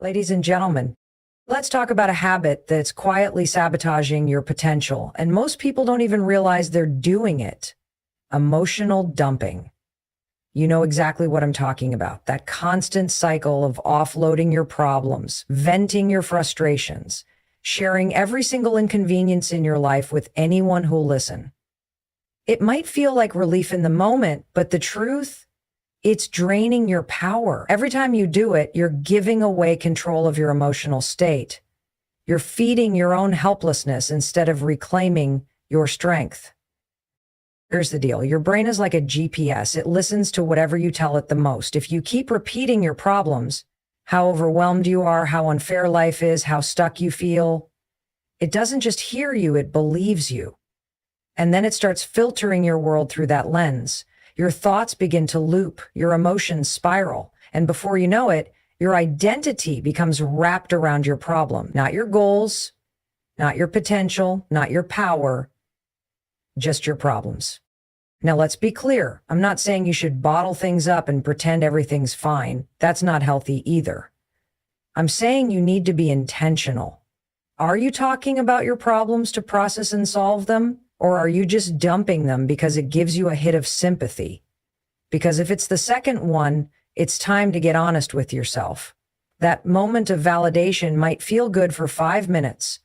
Ladies and gentlemen, let's talk about a habit that's quietly sabotaging your potential, and most people don't even realize they're doing it. Emotional dumping. You know exactly what I'm talking about. That constant cycle of offloading your problems, venting your frustrations, sharing every single inconvenience in your life with anyone who'll listen. It might feel like relief in the moment, but the truth, it's draining your power. Every time you do it, you're giving away control of your emotional state. You're feeding your own helplessness instead of reclaiming your strength. Here's the deal. Your brain is like a GPS. It listens to whatever you tell it the most. If you keep repeating your problems, how overwhelmed you are, how unfair life is, how stuck you feel, it doesn't just hear you, it believes you. And then it starts filtering your world through that lens. Your thoughts begin to loop, your emotions spiral, and before you know it, your identity becomes wrapped around your problem. Not your goals, not your potential, not your power, just your problems. Now let's be clear. I'm not saying you should bottle things up and pretend everything's fine. That's not healthy either. I'm saying you need to be intentional. Are you talking about your problems to process and solve them? Or are you just dumping them because it gives you a hit of sympathy? Because if it's the second one, it's time to get honest with yourself. That moment of validation might feel good for 5 minutes,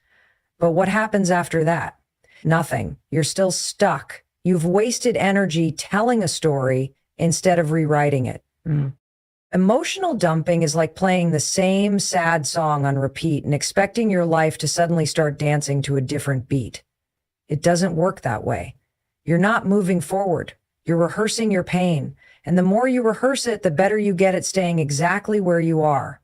but what happens after that? Nothing. You're still stuck. You've wasted energy telling a story instead of rewriting it. Emotional dumping is like playing the same sad song on repeat and expecting your life to suddenly start dancing to a different beat. It doesn't work that way. You're not moving forward. You're rehearsing your pain. And the more you rehearse it, the better you get at staying exactly where you are.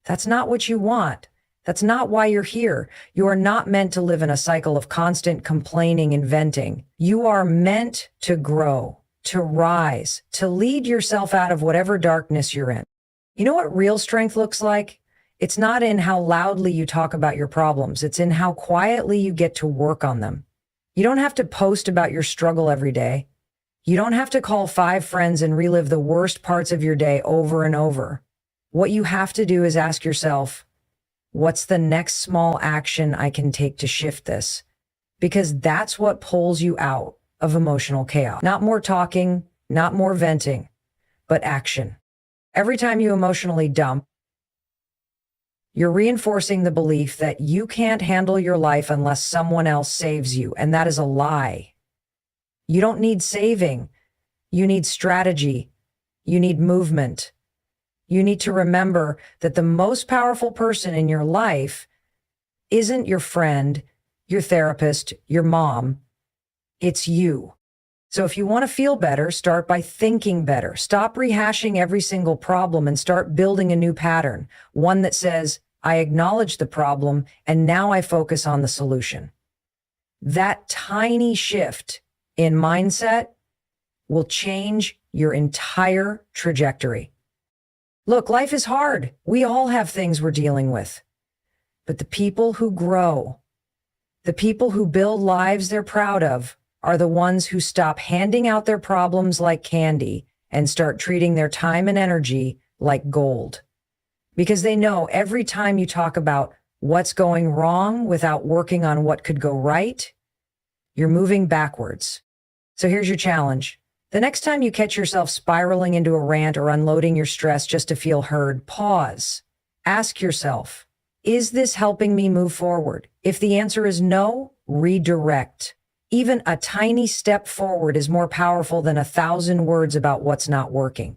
That's not what you want. That's not why you're here. You are not meant to live in a cycle of constant complaining and venting. You are meant to grow, to rise, to lead yourself out of whatever darkness you're in. You know what real strength looks like? It's not in how loudly you talk about your problems. It's in how quietly you get to work on them. You don't have to post about your struggle every day. You don't have to call 5 friends and relive the worst parts of your day over and over. What you have to do is ask yourself, what's the next small action I can take to shift this? Because that's what pulls you out of emotional chaos. Not more talking, not more venting, but action. Every time you emotionally dump, you're reinforcing the belief that you can't handle your life unless someone else saves you, and that is a lie. You don't need saving. You need strategy. You need movement. You need to remember that the most powerful person in your life isn't your friend, your therapist, your mom. It's you. So if you want to feel better, start by thinking better. Stop rehashing every single problem and start building a new pattern, one that says, I acknowledge the problem and now I focus on the solution. That tiny shift in mindset will change your entire trajectory. Look, life is hard. We all have things we're dealing with. But the people who grow, the people who build lives they're proud of, are the ones who stop handing out their problems like candy and start treating their time and energy like gold. Because they know every time you talk about what's going wrong without working on what could go right, you're moving backwards. So here's your challenge. The next time you catch yourself spiraling into a rant or unloading your stress just to feel heard, pause. Ask yourself, is this helping me move forward? If the answer is no, redirect. Even a tiny step forward is more powerful than 1,000 words about what's not working.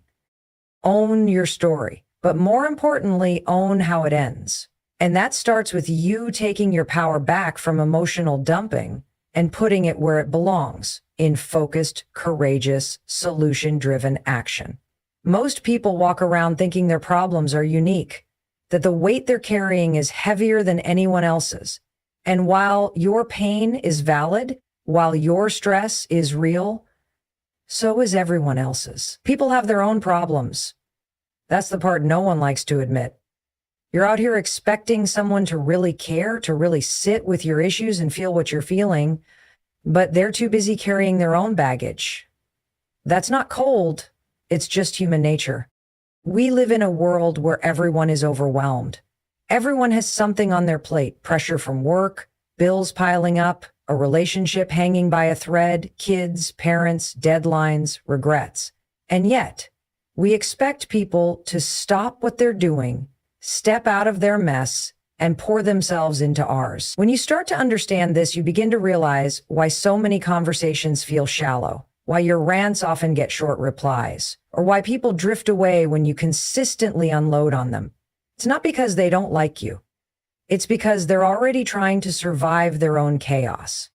Own your story, but more importantly, own how it ends. And that starts with you taking your power back from emotional dumping and putting it where it belongs, in focused, courageous, solution-driven action. Most people walk around thinking their problems are unique, that the weight they're carrying is heavier than anyone else's. And while your pain is valid, while your stress is real, so is everyone else's. People have their own problems. That's the part no one likes to admit. You're out here expecting someone to really care, to really sit with your issues and feel what you're feeling, but they're too busy carrying their own baggage. That's not cold. It's just human nature. We live in a world where everyone is overwhelmed. Everyone has something on their plate: pressure from work, bills piling up, a relationship hanging by a thread, kids, parents, deadlines, regrets. And yet, we expect people to stop what they're doing, step out of their mess, and pour themselves into ours. When you start to understand this, you begin to realize why so many conversations feel shallow, why your rants often get short replies, or why people drift away when you consistently unload on them. It's not because they don't like you. It's because they're already trying to survive their own chaos.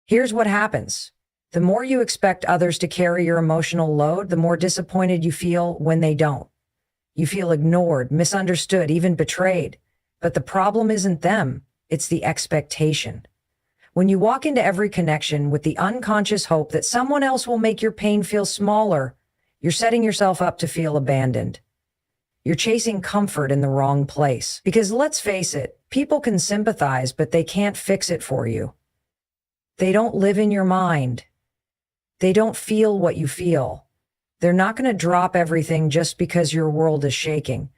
Here's what happens. The more you expect others to carry your emotional load, the more disappointed you feel when they don't. You feel ignored, misunderstood, even betrayed. But the problem isn't them, it's the expectation. When you walk into every connection with the unconscious hope that someone else will make your pain feel smaller, you're setting yourself up to feel abandoned. You're chasing comfort in the wrong place. Because let's face it, people can sympathize, but they can't fix it for you. They don't live in your mind. They don't feel what you feel. They're not going to drop everything just because your world is shaking.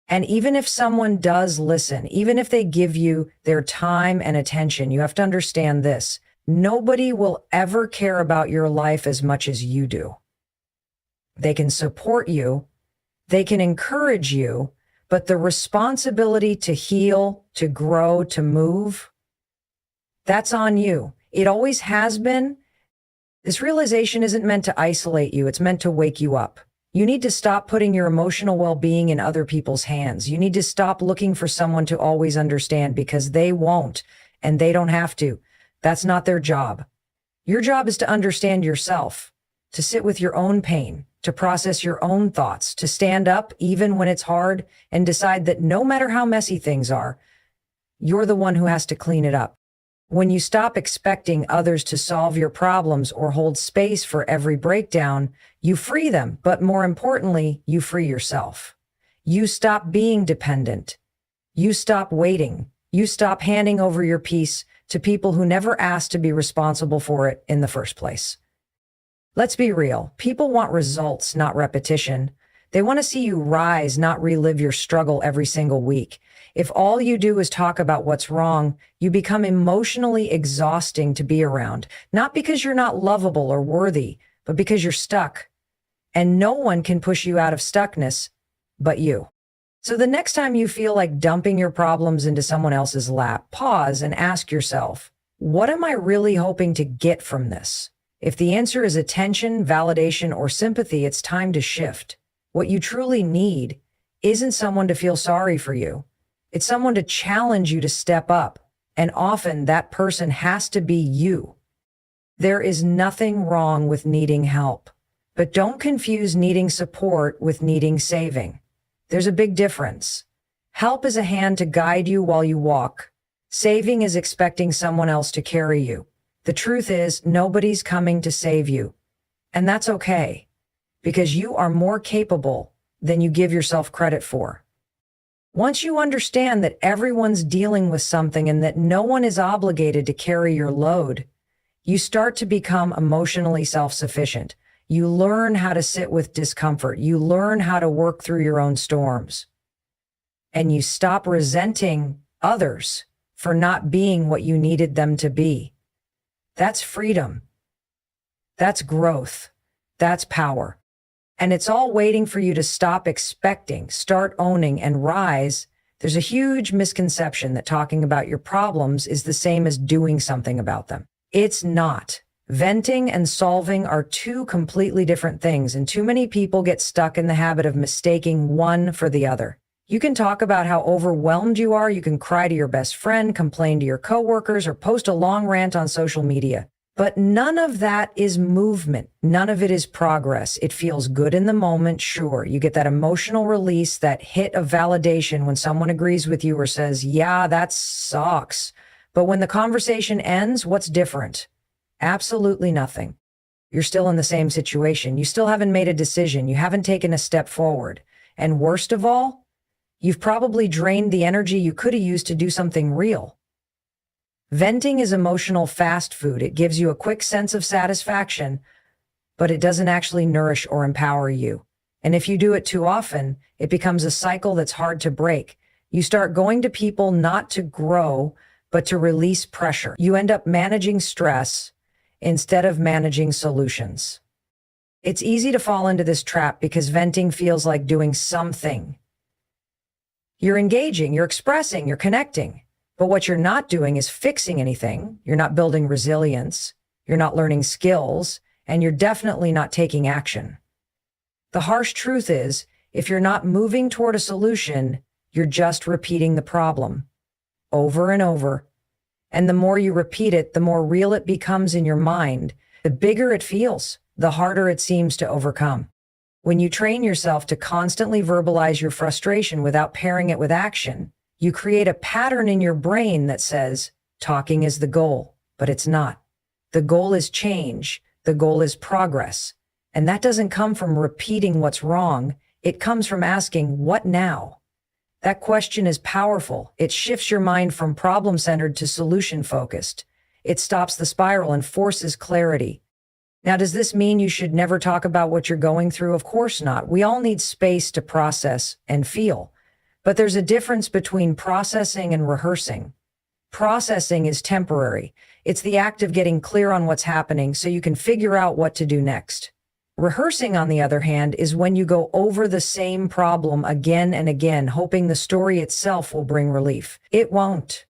And even if someone does listen, even if they give you their time and attention, you have to understand this: nobody will ever care about your life as much as you do. They can support you, they can encourage you, but the responsibility to heal, to grow, to move, that's on you. It always has been. This realization isn't meant to isolate you, it's meant to wake you up. You need to stop putting your emotional well-being in other people's hands. You need to stop looking for someone to always understand, because they won't, and they don't have to. That's not their job. Your job is to understand yourself, to sit with your own pain, to process your own thoughts, to stand up even when it's hard, and decide that no matter how messy things are, you're the one who has to clean it up. When you stop expecting others to solve your problems or hold space for every breakdown, you free them, but more importantly, you free yourself. You stop being dependent. You stop waiting. You stop handing over your peace to people who never asked to be responsible for it in the first place. Let's be real. People want results, not repetition. They want to see you rise, not relive your struggle every single week. If all you do is talk about what's wrong, you become emotionally exhausting to be around, not because you're not lovable or worthy, but because you're stuck. And no one can push you out of stuckness but you. So the next time you feel like dumping your problems into someone else's lap, pause and ask yourself, what am I really hoping to get from this? If the answer is attention, validation, or sympathy, it's time to shift. What you truly need isn't someone to feel sorry for you. It's someone to challenge you to step up. And often that person has to be you. There is nothing wrong with needing help, but don't confuse needing support with needing saving. There's a big difference. Help is a hand to guide you while you walk. Saving is expecting someone else to carry you. The truth is, nobody's coming to save you. And that's okay, because you are more capable than you give yourself credit for. Once you understand that everyone's dealing with something and that no one is obligated to carry your load, you start to become emotionally self-sufficient. You learn how to sit with discomfort. You learn how to work through your own storms. And you stop resenting others for not being what you needed them to be. That's freedom. That's growth. That's power. And it's all waiting for you to stop expecting, start owning, and rise. There's a huge misconception that talking about your problems is the same as doing something about them. It's not. Venting and solving are two completely different things, and too many people get stuck in the habit of mistaking one for the other. You can talk about how overwhelmed you are, you can cry to your best friend, complain to your coworkers, or post a long rant on social media. But none of that is movement. None of it is progress. It feels good in the moment, sure. You get that emotional release, that hit of validation when someone agrees with you or says, yeah, that sucks. But when the conversation ends, what's different? Absolutely nothing. You're still in the same situation. You still haven't made a decision. You haven't taken a step forward. And worst of all, you've probably drained the energy you could have used to do something real. Venting is emotional fast food. It gives you a quick sense of satisfaction, but it doesn't actually nourish or empower you. And if you do it too often, it becomes a cycle that's hard to break. You start going to people not to grow, but to release pressure. You end up managing stress instead of managing solutions. It's easy to fall into this trap because venting feels like doing something. You're engaging, you're expressing, you're connecting. But what you're not doing is fixing anything. You're not building resilience. You're not learning skills. And you're definitely not taking action. The harsh truth is, if you're not moving toward a solution, you're just repeating the problem over and over. And the more you repeat it, the more real it becomes in your mind. The bigger it feels, the harder it seems to overcome. When you train yourself to constantly verbalize your frustration without pairing it with action, you create a pattern in your brain that says, talking is the goal, but it's not. The goal is change. The goal is progress. And that doesn't come from repeating what's wrong. It comes from asking, what now? That question is powerful. It shifts your mind from problem-centered to solution-focused. It stops the spiral and forces clarity. Now, does this mean you should never talk about what you're going through? Of course not. We all need space to process and feel. But there's a difference between processing and rehearsing. Processing is temporary. It's the act of getting clear on what's happening so you can figure out what to do next. Rehearsing, on the other hand, is when you go over the same problem again and again, hoping the story itself will bring relief. It won't.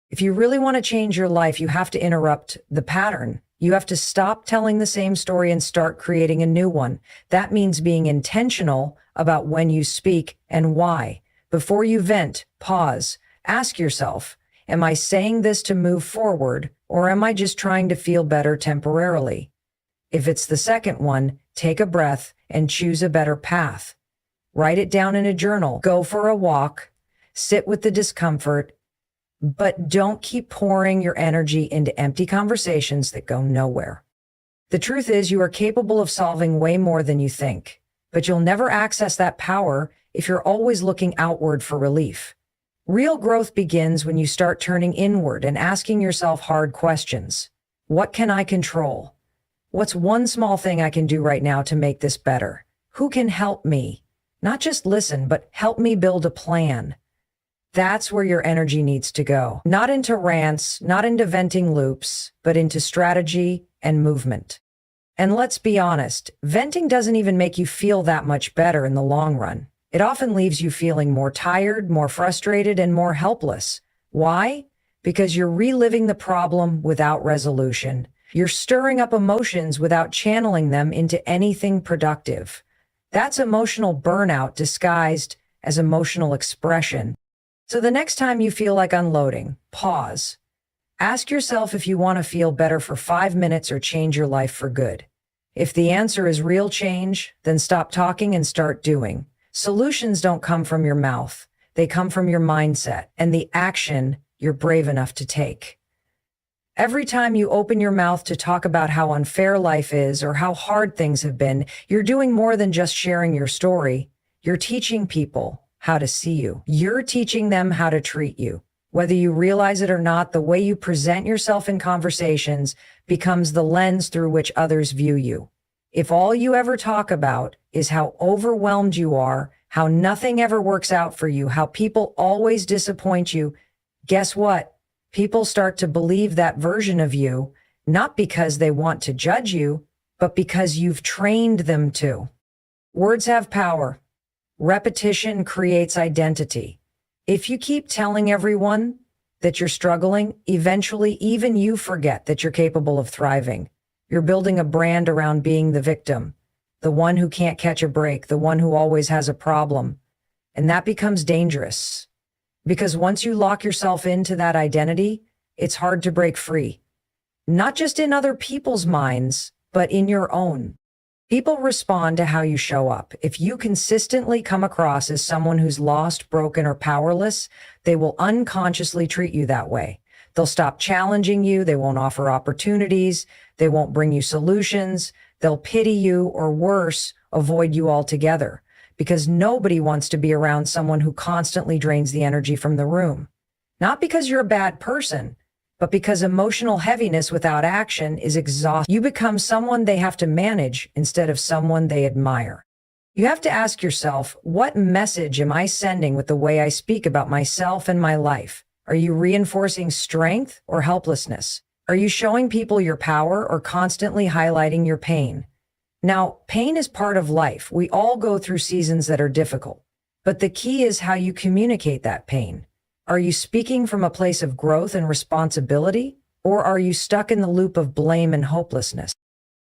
If you really want to change your life, you have to interrupt the pattern. You have to stop telling the same story and start creating a new one. That means being intentional about when you speak and why. Before you vent, pause. Ask yourself, am I saying this to move forward, or am I just trying to feel better temporarily? If it's the second one, take a breath and choose a better path. Write it down in a journal. Go for a walk. Sit with the discomfort. But don't keep pouring your energy into empty conversations that go nowhere. The truth is, you are capable of solving way more than you think, but you'll never access that power if you're always looking outward for relief. Real growth begins when you start turning inward and asking yourself hard questions. What can I control? What's one small thing I can do right now to make this better? Who can help me? Not just listen, but help me build a plan. That's where your energy needs to go. Not into rants, not into venting loops, but into strategy and movement. And let's be honest, venting doesn't even make you feel that much better in the long run. It often leaves you feeling more tired, more frustrated, and more helpless. Why? Because you're reliving the problem without resolution. You're stirring up emotions without channeling them into anything productive. That's emotional burnout disguised as emotional expression. So the next time you feel like unloading, pause. Ask yourself if you want to feel better for 5 minutes or change your life for good. If the answer is real change, then stop talking and start doing. Solutions don't come from your mouth. They come from your mindset and the action you're brave enough to take. Every time you open your mouth to talk about how unfair life is or how hard things have been, you're doing more than just sharing your story. You're teaching people how to see you. You're teaching them how to treat you. Whether you realize it or not, the way you present yourself in conversations becomes the lens through which others view you. If all you ever talk about is how overwhelmed you are, how nothing ever works out for you, how people always disappoint you, guess what? People start to believe that version of you, not because they want to judge you, but because you've trained them to. Words have power. Repetition creates identity. If you keep telling everyone that you're struggling, eventually even you forget that you're capable of thriving. You're building a brand around being the victim, the one who can't catch a break, the one who always has a problem. And that becomes dangerous. Because once you lock yourself into that identity, it's hard to break free. Not just in other people's minds, but in your own. People respond to how you show up. If you consistently come across as someone who's lost, broken, or powerless, they will unconsciously treat you that way. They'll stop challenging you. They won't offer opportunities. They won't bring you solutions. They'll pity you, or worse, avoid you altogether. Because nobody wants to be around someone who constantly drains the energy from the room. Not because you're a bad person, but because emotional heaviness without action is exhausting. You become someone they have to manage instead of someone they admire. You have to ask yourself, what message am I sending with the way I speak about myself and my life? Are you reinforcing strength or helplessness? Are you showing people your power or constantly highlighting your pain? Now, pain is part of life. We all go through seasons that are difficult. But the key is how you communicate that pain. Are you speaking from a place of growth and responsibility? Or are you stuck in the loop of blame and hopelessness?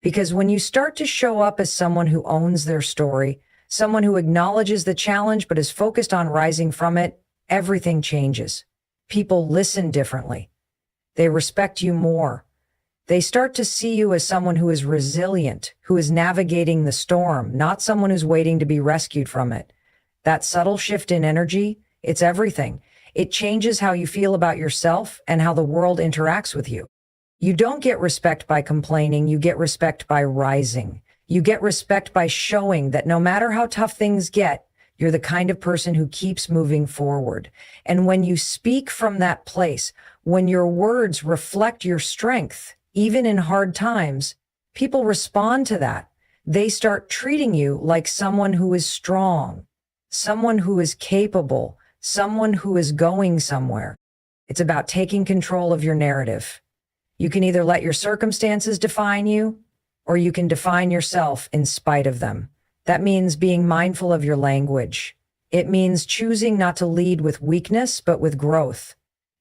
Because when you start to show up as someone who owns their story, someone who acknowledges the challenge but is focused on rising from it, everything changes. People listen differently. They respect you more. They start to see you as someone who is resilient, who is navigating the storm, not someone who's waiting to be rescued from it. That subtle shift in energy, it's everything. It changes how you feel about yourself and how the world interacts with you. You don't get respect by complaining, you get respect by rising. You get respect by showing that no matter how tough things get, you're the kind of person who keeps moving forward. And when you speak from that place, when your words reflect your strength, even in hard times, people respond to that. They start treating you like someone who is strong, someone who is capable, someone who is going somewhere. It's about taking control of your narrative. You can either let your circumstances define you, or you can define yourself in spite of them. That means being mindful of your language. It means choosing not to lead with weakness, but with growth.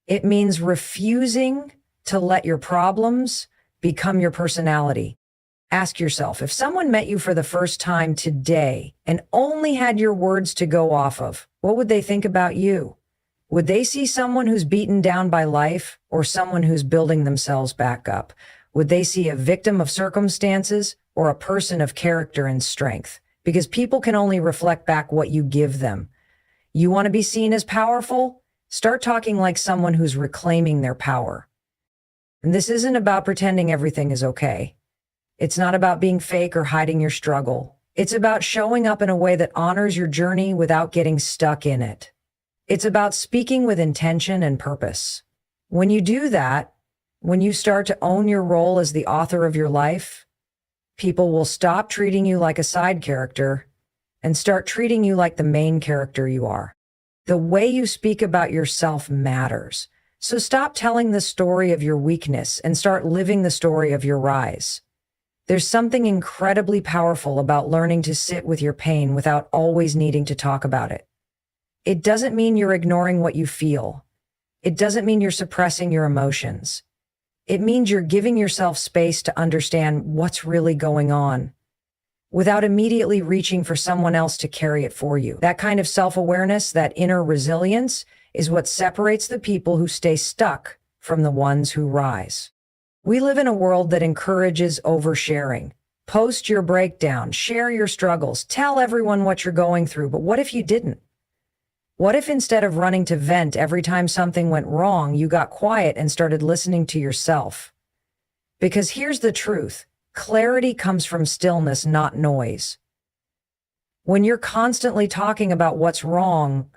It means refusing to let your problems become your personality. Ask yourself, if someone met you for the first time today and only had your words to go off of, what would they think about you? Would they see someone who's beaten down by life or someone who's building themselves back up? Would they see a victim of circumstances or a person of character and strength? Because people can only reflect back what you give them. You want to be seen as powerful? Start talking like someone who's reclaiming their power. And this isn't about pretending everything is okay. It's not about being fake or hiding your struggle. It's about showing up in a way that honors your journey without getting stuck in it. It's about speaking with intention and purpose. When you do that, when you start to own your role as the author of your life, people will stop treating you like a side character and start treating you like the main character you are. The way you speak about yourself matters. So stop telling the story of your weakness and start living the story of your rise. There's something incredibly powerful about learning to sit with your pain without always needing to talk about it. It doesn't mean you're ignoring what you feel. It doesn't mean you're suppressing your emotions. It means you're giving yourself space to understand what's really going on without immediately reaching for someone else to carry it for you. That kind of self-awareness, that inner resilience, is what separates the people who stay stuck from the ones who rise. We live in a world that encourages oversharing. Post your breakdown, share your struggles, tell everyone what you're going through, but what if you didn't? What if instead of running to vent every time something went wrong, you got quiet and started listening to yourself? Because here's the truth. Clarity comes from stillness, not noise. When you're constantly talking about what's wrong,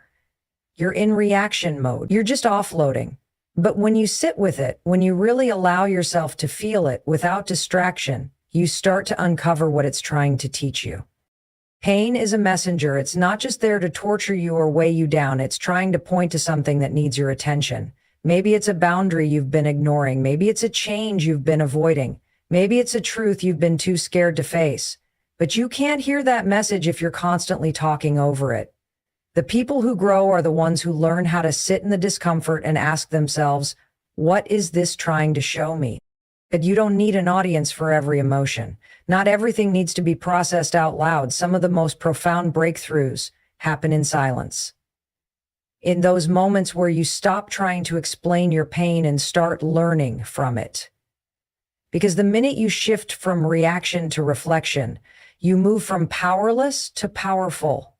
you're in reaction mode. You're just offloading. But when you sit with it, when you really allow yourself to feel it without distraction, you start to uncover what it's trying to teach you. Pain is a messenger. It's not just there to torture you or weigh you down. It's trying to point to something that needs your attention. Maybe it's a boundary you've been ignoring. Maybe it's a change you've been avoiding. Maybe it's a truth you've been too scared to face. But you can't hear that message if you're constantly talking over it. The people who grow are the ones who learn how to sit in the discomfort and ask themselves, what is this trying to show me? That you don't need an audience for every emotion. Not everything needs to be processed out loud. Some of the most profound breakthroughs happen in silence. In those moments where you stop trying to explain your pain and start learning from it. Because the minute you shift from reaction to reflection, you move from powerless to powerful.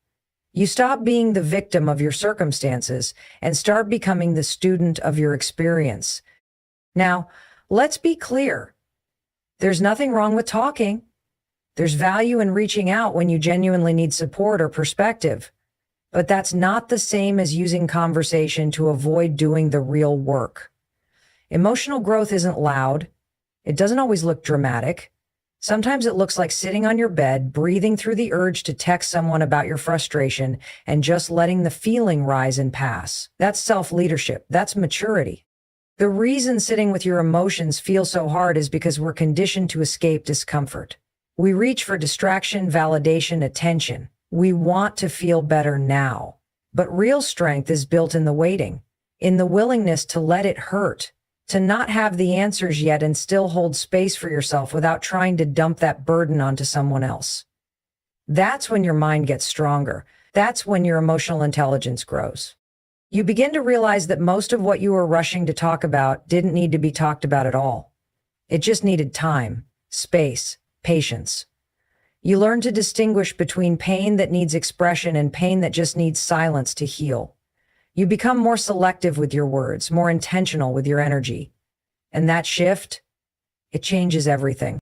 You stop being the victim of your circumstances and start becoming the student of your experience. Now, let's be clear. There's nothing wrong with talking. There's value in reaching out when you genuinely need support or perspective. But that's not the same as using conversation to avoid doing the real work. Emotional growth isn't loud. It doesn't always look dramatic. Sometimes it looks like sitting on your bed, breathing through the urge to text someone about your frustration and just letting the feeling rise and pass. That's self-leadership. That's maturity. The reason sitting with your emotions feels so hard is because we're conditioned to escape discomfort. We reach for distraction, validation, attention. We want to feel better now. But real strength is built in the waiting, in the willingness to let it hurt, to not have the answers yet and still hold space for yourself without trying to dump that burden onto someone else. That's when your mind gets stronger. That's when your emotional intelligence grows. You begin to realize that most of what you were rushing to talk about didn't need to be talked about at all. It just needed time, space, patience. You learn to distinguish between pain that needs expression and pain that just needs silence to heal. You become more selective with your words, more intentional with your energy. And that shift, it changes everything.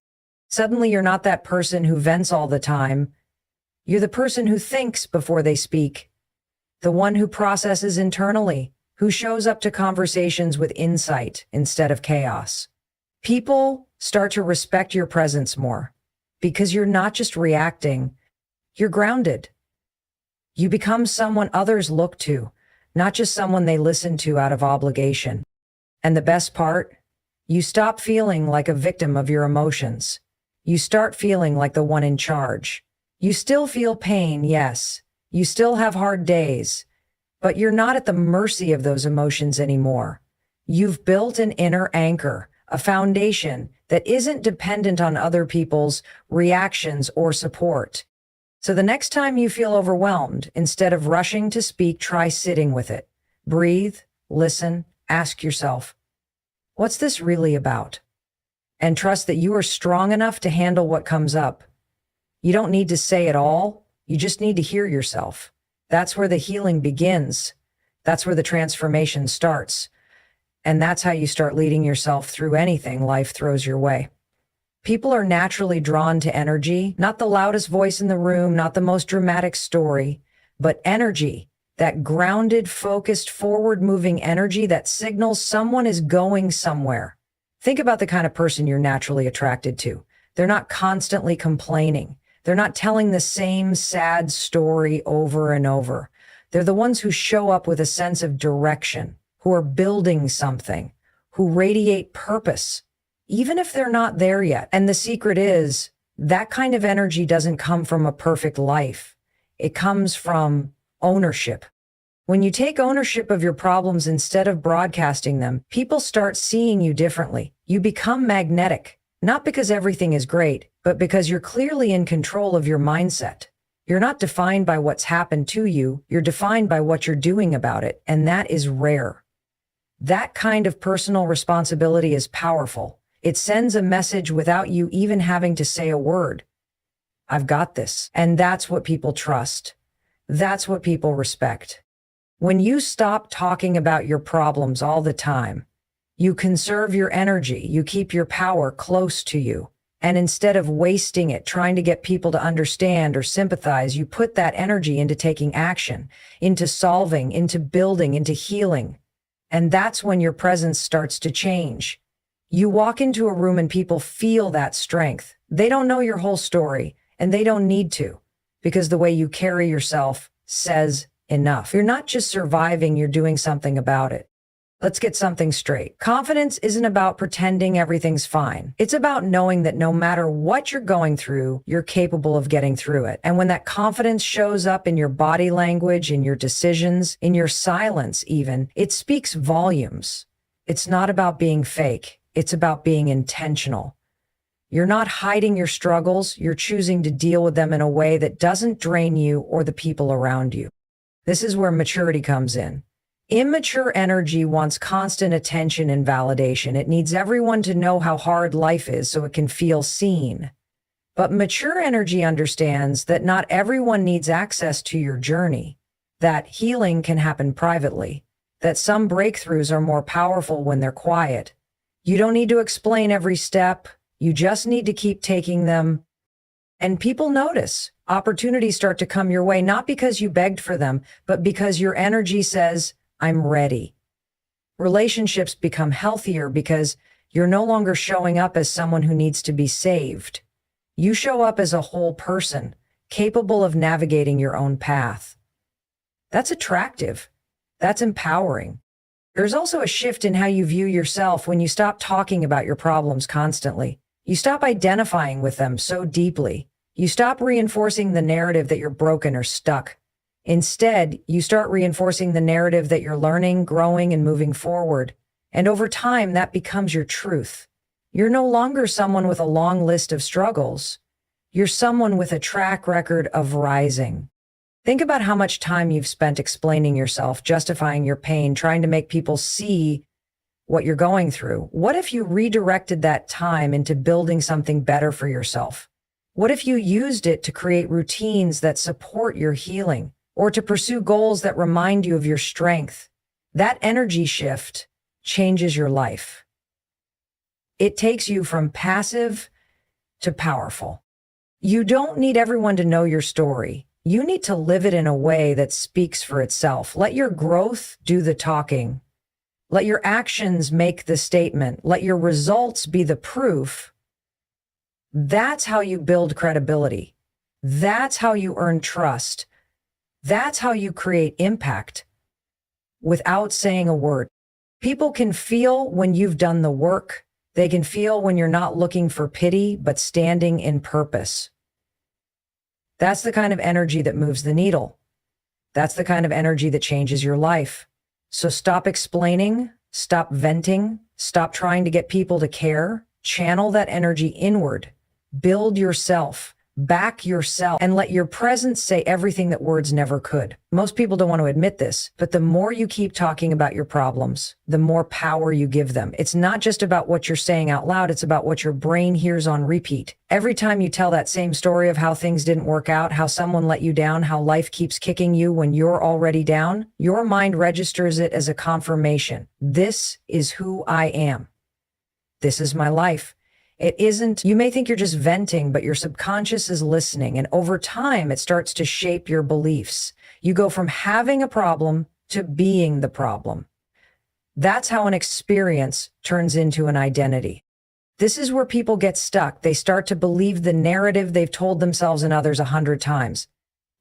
Suddenly you're not that person who vents all the time. You're the person who thinks before they speak, the one who processes internally, who shows up to conversations with insight instead of chaos. People start to respect your presence more because you're not just reacting, you're grounded. You become someone others look to, not just someone they listen to out of obligation. And the best part, you stop feeling like a victim of your emotions. You start feeling like the one in charge. You still feel pain, yes. You still have hard days, but you're not at the mercy of those emotions anymore. You've built an inner anchor, a foundation that isn't dependent on other people's reactions or support. So the next time you feel overwhelmed, instead of rushing to speak, try sitting with it. Breathe, listen, ask yourself, what's this really about? And trust that you are strong enough to handle what comes up. You don't need to say it all. You just need to hear yourself. That's where the healing begins. That's where the transformation starts. And that's how you start leading yourself through anything life throws your way. People are naturally drawn to energy, not the loudest voice in the room, not the most dramatic story, but energy, that grounded, focused, forward-moving energy that signals someone is going somewhere. Think about the kind of person you're naturally attracted to. They're not constantly complaining. They're not telling the same sad story over and over. They're the ones who show up with a sense of direction, who are building something, who radiate purpose, even if they're not there yet. And the secret is, that kind of energy doesn't come from a perfect life. It comes from ownership. When you take ownership of your problems instead of broadcasting them, people start seeing you differently. You become magnetic, not because everything is great, but because you're clearly in control of your mindset. You're not defined by what's happened to you. You're defined by what you're doing about it, and that is rare. That kind of personal responsibility is powerful. It sends a message without you even having to say a word. I've got this. And that's what people trust. That's what people respect. When you stop talking about your problems all the time, you conserve your energy, you keep your power close to you. And instead of wasting it trying to get people to understand or sympathize, you put that energy into taking action, into solving, into building, into healing. And that's when your presence starts to change. You walk into a room and people feel that strength. They don't know your whole story, and they don't need to, because the way you carry yourself says enough. You're not just surviving, you're doing something about it. Let's get something straight. Confidence isn't about pretending everything's fine. It's about knowing that no matter what you're going through, you're capable of getting through it. And when that confidence shows up in your body language, in your decisions, in your silence even, it speaks volumes. It's not about being fake. It's about being intentional. You're not hiding your struggles. You're choosing to deal with them in a way that doesn't drain you or the people around you. This is where maturity comes in. Immature energy wants constant attention and validation. It needs everyone to know how hard life is so it can feel seen. But mature energy understands that not everyone needs access to your journey, that healing can happen privately, that some breakthroughs are more powerful when they're quiet. You don't need to explain every step. You just need to keep taking them. And people notice. Opportunities start to come your way, not because you begged for them, but because your energy says, I'm ready. Relationships become healthier because you're no longer showing up as someone who needs to be saved. You show up as a whole person, capable of navigating your own path. That's attractive. That's empowering. There's also a shift in how you view yourself when you stop talking about your problems constantly. You stop identifying with them so deeply. You stop reinforcing the narrative that you're broken or stuck. Instead, you start reinforcing the narrative that you're learning, growing, and moving forward. And over time, that becomes your truth. You're no longer someone with a long list of struggles. You're someone with a track record of rising. Think about how much time you've spent explaining yourself, justifying your pain, trying to make people see what you're going through. What if you redirected that time into building something better for yourself? What if you used it to create routines that support your healing, or to pursue goals that remind you of your strength? That energy shift changes your life. It takes you from passive to powerful. You don't need everyone to know your story. You need to live it in a way that speaks for itself. Let your growth do the talking. Let your actions make the statement. Let your results be the proof. That's how you build credibility. That's how you earn trust. That's how you create impact without saying a word. People can feel when you've done the work. They can feel when you're not looking for pity, but standing in purpose. That's the kind of energy that moves the needle. That's the kind of energy that changes your life. So stop explaining, stop venting, stop trying to get people to care. Channel that energy inward. Build yourself. Back yourself, and let your presence say everything that words never could. Most people don't want to admit this, but the more you keep talking about your problems, the more power you give them. It's not just about what you're saying out loud, it's about what your brain hears on repeat. Every time you tell that same story of how things didn't work out, how someone let you down, how life keeps kicking you when you're already down, your mind registers it as a confirmation. This is who I am. This is my life. It isn't, you may think you're just venting, but your subconscious is listening. And over time, it starts to shape your beliefs. You go from having a problem to being the problem. That's how an experience turns into an identity. This is where people get stuck. They start to believe the narrative they've told themselves and others 100 times.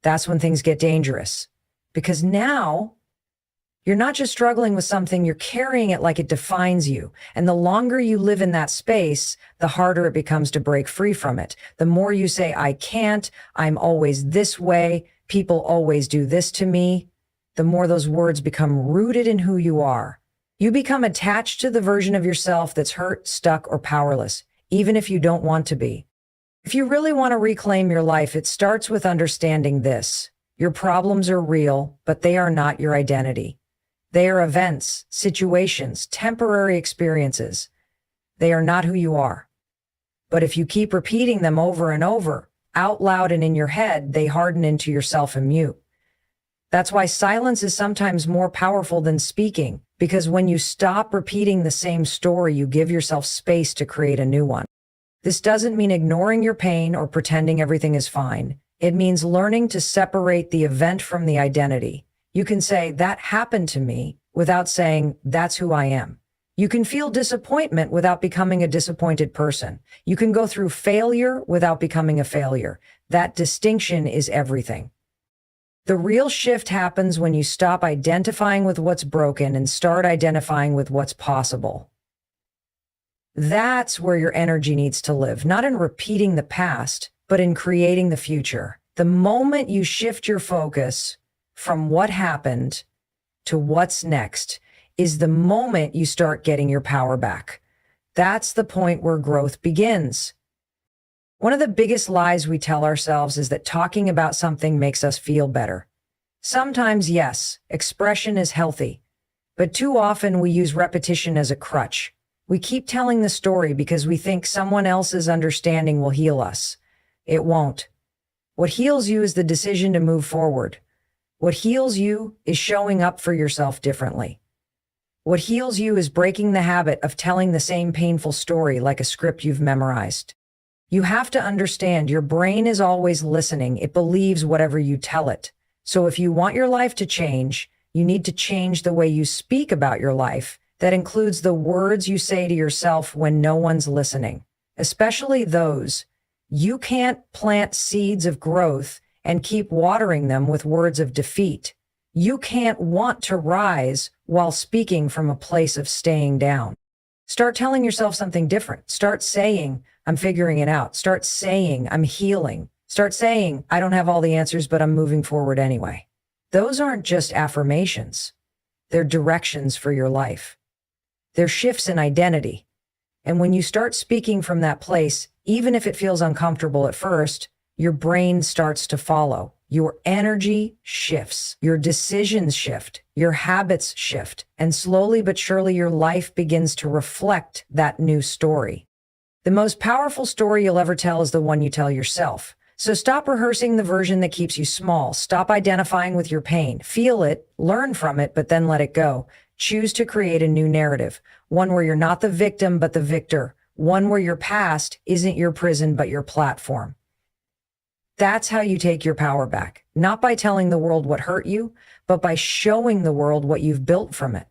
That's when things get dangerous. Because now, you're not just struggling with something, you're carrying it like it defines you. And the longer you live in that space, the harder it becomes to break free from it. The more you say, I can't, I'm always this way, people always do this to me, the more those words become rooted in who you are. You become attached to the version of yourself that's hurt, stuck, or powerless, even if you don't want to be. If you really want to reclaim your life, it starts with understanding this. Your problems are real, but they are not your identity. They are events, situations, temporary experiences. They are not who you are. But if you keep repeating them over and over, out loud and in your head, they harden into yourself and mute. That's why silence is sometimes more powerful than speaking, because when you stop repeating the same story, you give yourself space to create a new one. This doesn't mean ignoring your pain or pretending everything is fine. It means learning to separate the event from the identity. You can say, that happened to me, without saying, that's who I am. You can feel disappointment without becoming a disappointed person. You can go through failure without becoming a failure. That distinction is everything. The real shift happens when you stop identifying with what's broken and start identifying with what's possible. That's where your energy needs to live, not in repeating the past, but in creating the future. The moment you shift your focus from what happened to what's next is the moment you start getting your power back. That's the point where growth begins. One of the biggest lies we tell ourselves is that talking about something makes us feel better. Sometimes, yes, expression is healthy, but too often we use repetition as a crutch. We keep telling the story because we think someone else's understanding will heal us. It won't. What heals you is the decision to move forward. What heals you is showing up for yourself differently. What heals you is breaking the habit of telling the same painful story like a script you've memorized. You have to understand your brain is always listening. It believes whatever you tell it. So if you want your life to change, you need to change the way you speak about your life. That includes the words you say to yourself when no one's listening, especially those You can't plant seeds of growth and keep watering them with words of defeat. You can't want to rise while speaking from a place of staying down. Start telling yourself something different. Start saying, I'm figuring it out. Start saying, I'm healing. Start saying, I don't have all the answers, but I'm moving forward anyway. Those aren't just affirmations. They're directions for your life. They're shifts in identity. And when you start speaking from that place, even if it feels uncomfortable at first, your brain starts to follow. Your energy shifts, your decisions shift, your habits shift, and slowly but surely your life begins to reflect that new story. The most powerful story you'll ever tell is the one you tell yourself. So stop rehearsing the version that keeps you small. Stop identifying with your pain. Feel it, learn from it, but then let it go. Choose to create a new narrative, one where you're not the victim, but the victor, one where your past isn't your prison, but your platform. That's how you take your power back, not by telling the world what hurt you, but by showing the world what you've built from it.